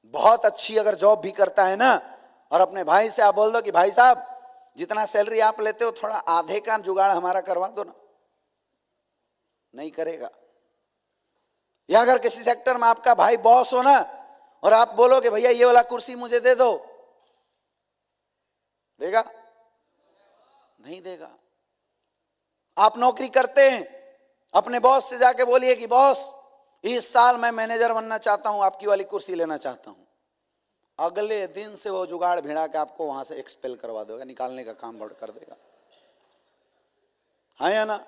बहुत अच्छी अगर जॉब भी करता है ना, और अपने भाई से आप बोल दो कि भाई साहब जितना सैलरी आप लेते हो थोड़ा आधे का जुगाड़ हमारा करवा दो ना, नहीं करेगा। या अगर किसी सेक्टर में आपका भाई बॉस हो ना, और आप बोलो कि भैया ये वाला कुर्सी मुझे दे दो, देगा? नहीं देगा। आप नौकरी करते हैं, अपने बॉस से जाके बोलिए कि बॉस इस साल मैं मैनेजर बनना चाहता हूं, आपकी वाली कुर्सी लेना चाहता हूं। अगले दिन से वो जुगाड़ भिड़ा के आपको वहां से एक्सपेल करवा देगा, निकालने का काम कर देगा। है या ना?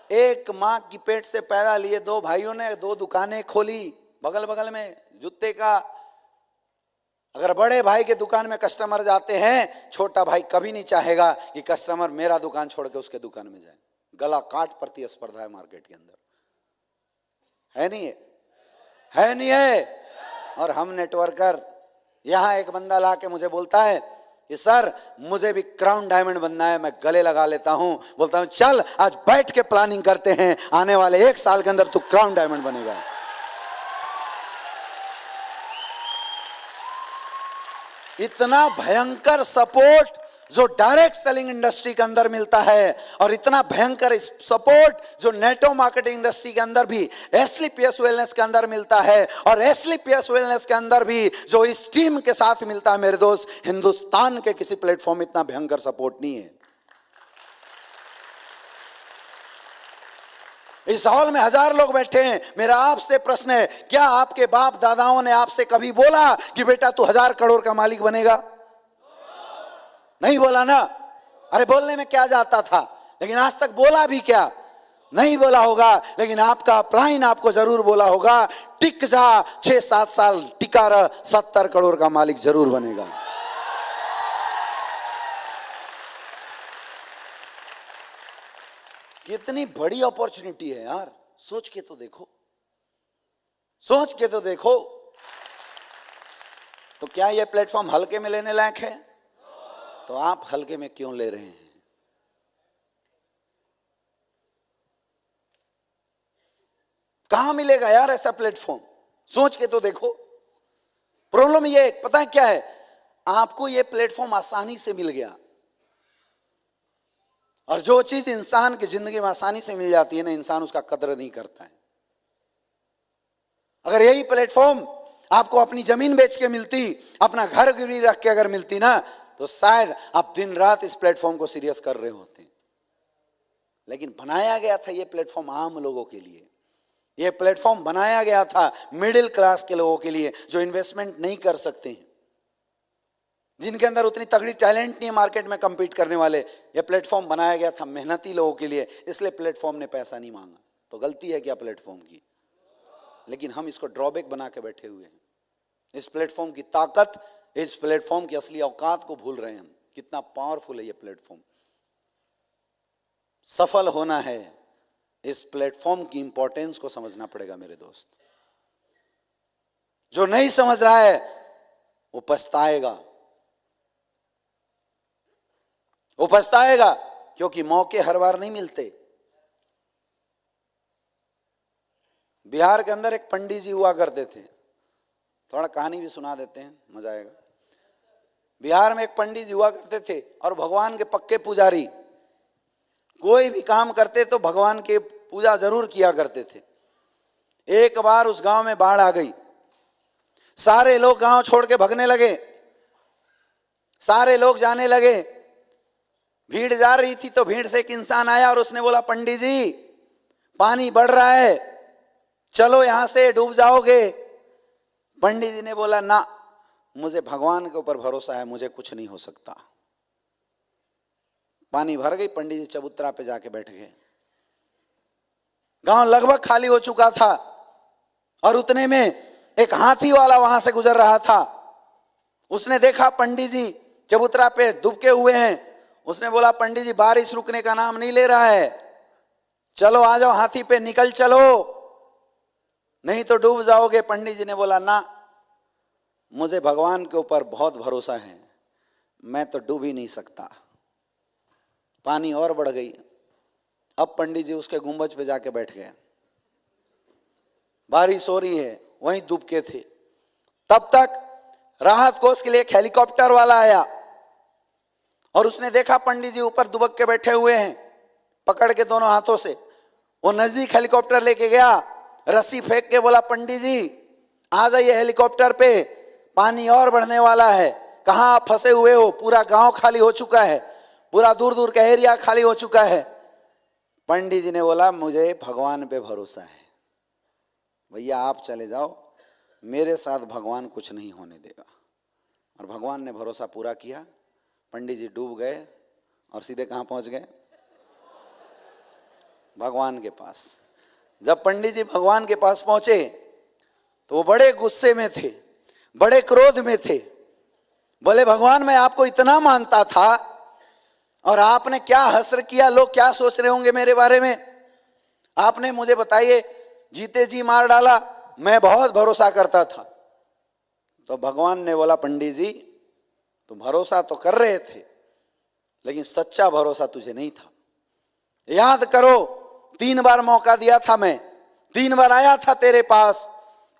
एक मां की पेट से पैदा लिए दो भाइयों ने 2 दुकानें खोली बगल बगल में जूते का। अगर बड़े भाई के दुकान में कस्टमर जाते हैं, छोटा भाई कभी नहीं चाहेगा कि कस्टमर मेरा दुकान छोड़ के उसके दुकान में जाए। गला काट प्रतिस्पर्धा है मार्केट के अंदर, है नहीं है? है नहीं है? और हम नेटवर्कर, यहां एक बंदा ला के मुझे बोलता है कि सर मुझे भी क्राउन डायमंड बनना है। मैं गले लगा लेता हूं, बोलता हूं चल आज बैठ के प्लानिंग करते हैं, आने वाले 1 साल के अंदर तू क्राउन डायमंड बनेगा। इतना भयंकर सपोर्ट जो डायरेक्ट सेलिंग इंडस्ट्री के अंदर मिलता है, और इतना भयंकर सपोर्ट जो नेटो मार्केटिंग इंडस्ट्री के अंदर भी एस्ली पीएस वेलनेस के अंदर मिलता है, और एस्ली पीएस वेलनेस के अंदर भी जो इस टीम के साथ मिलता है, मेरे दोस्त हिंदुस्तान के किसी प्लेटफॉर्म में इतना भयंकर सपोर्ट नहीं है। इस हॉल में 1000 लोग बैठे हैं। मेरा आपसे प्रश्न है, क्या आपके बाप दादाओं ने आपसे कभी बोला कि बेटा तू 1000 करोड़ का मालिक बनेगा? नहीं बोला ना। अरे बोलने में क्या जाता था, लेकिन आज तक बोला भी क्या? नहीं बोला होगा। लेकिन आपका अपलाइन आपको जरूर बोला होगा, टिक जा 6-7 साल टिका रह, 70 करोड़ का मालिक जरूर बनेगा। कितनी बड़ी अपॉर्चुनिटी है यार, सोच के तो देखो, सोच के तो देखो। तो क्या यह प्लेटफॉर्म हल्के में लेने लायक है? तो आप हल्के में क्यों ले रहे हैं? कहां मिलेगा यार ऐसा प्लेटफॉर्म? सोच के तो देखो। प्रॉब्लम ये पता है क्या है, आपको यह प्लेटफॉर्म आसानी से मिल गया, और जो चीज इंसान की जिंदगी में आसानी से मिल जाती है ना, इंसान उसका कदर नहीं करता है। अगर यही प्लेटफॉर्म आपको अपनी जमीन बेच के मिलती, अपना घर गिरवी रख के अगर मिलती ना, तो शायद आप दिन रात इस प्लेटफॉर्म को सीरियस कर रहे होते। लेकिन बनाया गया था ये प्लेटफॉर्म आम लोगों के लिए। ये प्लेटफॉर्म बनाया गया था मिडिल क्लास के लोगों के लिए, जो इन्वेस्टमेंट नहीं कर सकते हैं, जिनके अंदर उतनी तगड़ी टैलेंट नहीं है मार्केट में compete करने वाले। ये प्लेटफॉर्म बनाया गया था मेहनती लोगों के लिए, इसलिए प्लेटफॉर्म ने पैसा नहीं मांगा। तो गलती है क्या प्लेटफॉर्म की? लेकिन हम इसको ड्रॉबैक बना के बैठे हुए हैं। इस प्लेटफॉर्म की ताकत, इस प्लेटफॉर्म की असली औकात को भूल रहे हैं हम। कितना पावरफुल है ये प्लेटफॉर्म। सफल होना है, इस प्लेटफॉर्म की इंपॉर्टेंस को समझना पड़ेगा मेरे दोस्त। जो नहीं समझ रहा है वो पछताएगा, वो पछताएगा, क्योंकि मौके हर बार नहीं मिलते। बिहार के अंदर एक पंडित जी हुआ करते थे, थोड़ा कहानी भी सुना देते हैं, मजा आएगा। बिहार में एक पंडित जी हुआ करते थे, और भगवान के पक्के पुजारी। कोई भी काम करते तो भगवान के पूजा जरूर किया करते थे। एक बार उस गांव में बाढ़ आ गई, सारे लोग गांव छोड़ के भगने लगे, सारे लोग जाने लगे। भीड़ जा रही थी तो भीड़ से एक इंसान आया और उसने बोला, पंडित जी पानी बढ़ रहा है, चलो यहां से, डूब जाओगे। पंडित जी ने बोला, ना, मुझे भगवान के ऊपर भरोसा है, मुझे कुछ नहीं हो सकता। पानी भर गई, पंडित जी चबूतरा पे जाके बैठ गए। गांव लगभग खाली हो चुका था, और उतने में एक हाथी वाला वहां से गुजर रहा था। उसने देखा पंडित जी चबूतरा पे दुबके हुए हैं। उसने बोला, पंडित जी बारिश रुकने का नाम नहीं ले रहा है, चलो आ जाओ हाथी पे, निकल चलो, नहीं तो डूब जाओगे। पंडित जी ने बोला, ना, मुझे भगवान के ऊपर बहुत भरोसा है, मैं तो डूब ही नहीं सकता। पानी और बढ़ गई। अब पंडित जी उसके गुंबज पे जाके बैठ गए। बारिश हो रही है, वहीं दुबके थे। तब तक राहत कोष के लिए एक हेलीकॉप्टर वाला आया और उसने देखा पंडित जी ऊपर दुबक के बैठे हुए हैं, पकड़ के दोनों हाथों से। वो नजदीक हेलीकॉप्टर लेके गया, रस्सी फेंक के बोला, पंडित जी आ जाइए हेलीकॉप्टर पे, पानी और बढ़ने वाला है, कहां आप फंसे हुए हो, पूरा गांव खाली हो चुका है, पूरा दूर दूर का एरिया खाली हो चुका है। पंडित जी ने बोला, मुझे भगवान पे भरोसा है, भैया आप चले जाओ, मेरे साथ भगवान कुछ नहीं होने देगा। और भगवान ने भरोसा पूरा किया। पंडित जी डूब गए और सीधे कहां पहुंच गए? भगवान के पास। जब पंडित जी भगवान के पास पहुंचे तो वो बड़े गुस्से में थे, बड़े क्रोध में थे। बोले, भगवान मैं आपको इतना मानता था और आपने क्या हश्र किया, लोग क्या सोच रहे होंगे मेरे बारे में। आपने मुझे बताइए जीते जी मार डाला, मैं बहुत भरोसा करता था। तो भगवान ने बोला, पंडित जी तुम भरोसा तो कर रहे थे लेकिन सच्चा भरोसा तुझे नहीं था। याद करो 3 बार मौका दिया था मैं, 3 बार आया था तेरे पास।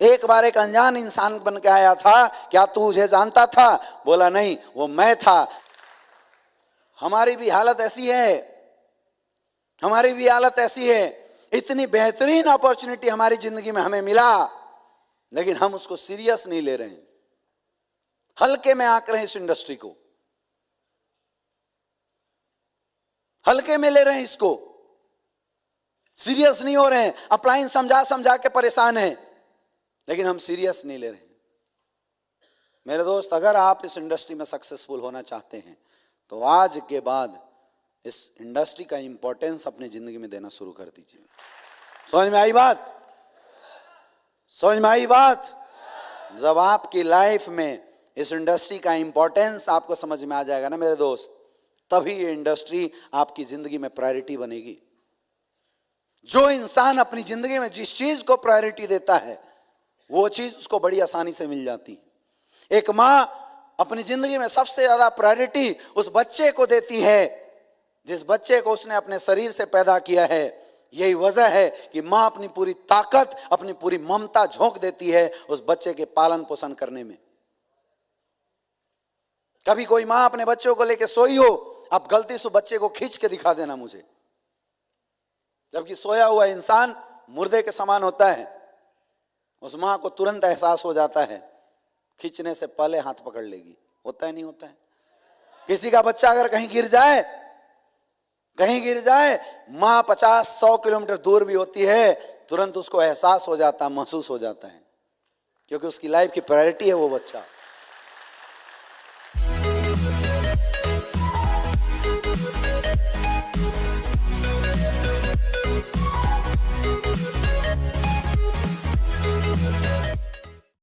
एक बार एक अनजान इंसान बन के आया था, क्या तू मुझे जानता था? बोला नहीं, वो मैं था। हमारी भी हालत ऐसी है, हमारी भी हालत ऐसी है। इतनी बेहतरीन अपॉर्चुनिटी हमारी जिंदगी में हमें मिला लेकिन हम उसको सीरियस नहीं ले रहे हैं, हल्के में आंक रहे हैं इस इंडस्ट्री को, हल्के में ले रहे हैं इसको, सीरियस नहीं हो रहे हैं। अप्लायंस समझा समझा के परेशान हैं लेकिन हम सीरियस नहीं ले रहे हैं। मेरे दोस्त, अगर आप इस इंडस्ट्री में सक्सेसफुल होना चाहते हैं तो आज के बाद इस इंडस्ट्री का इंपॉर्टेंस अपनी जिंदगी में देना शुरू कर दीजिए। समझ में आई बात? समझ में आई बात? जब आपकी लाइफ में इस इंडस्ट्री का इंपॉर्टेंस आपको समझ में आ जाएगा ना मेरे दोस्त, तभी ये इंडस्ट्री आपकी जिंदगी में प्रायोरिटी बनेगी। जो इंसान अपनी जिंदगी में जिस चीज को प्रायोरिटी देता है वो चीज उसको बड़ी आसानी से मिल जाती है। एक मां अपनी जिंदगी में सबसे ज्यादा प्रायोरिटी उस बच्चे को देती है जिस बच्चे को उसने अपने शरीर से पैदा किया है। यही वजह है कि मां अपनी पूरी ताकत, अपनी पूरी ममता झोंक देती है उस बच्चे के पालन पोषण करने में। कभी कोई मां अपने बच्चों को लेकर सोई हो, आप गलती से बच्चे को खींच के दिखा देना मुझे, जबकि सोया हुआ इंसान मुर्दे के समान होता है। उस मां को तुरंत एहसास हो जाता है, खींचने से पहले हाथ पकड़ लेगी। होता है नहीं होता है? किसी का बच्चा अगर कहीं गिर जाए, मां 50-100 किलोमीटर दूर भी होती है, तुरंत उसको एहसास हो जाता, महसूस हो जाता है, क्योंकि उसकी लाइफ की प्रायोरिटी है वो बच्चा।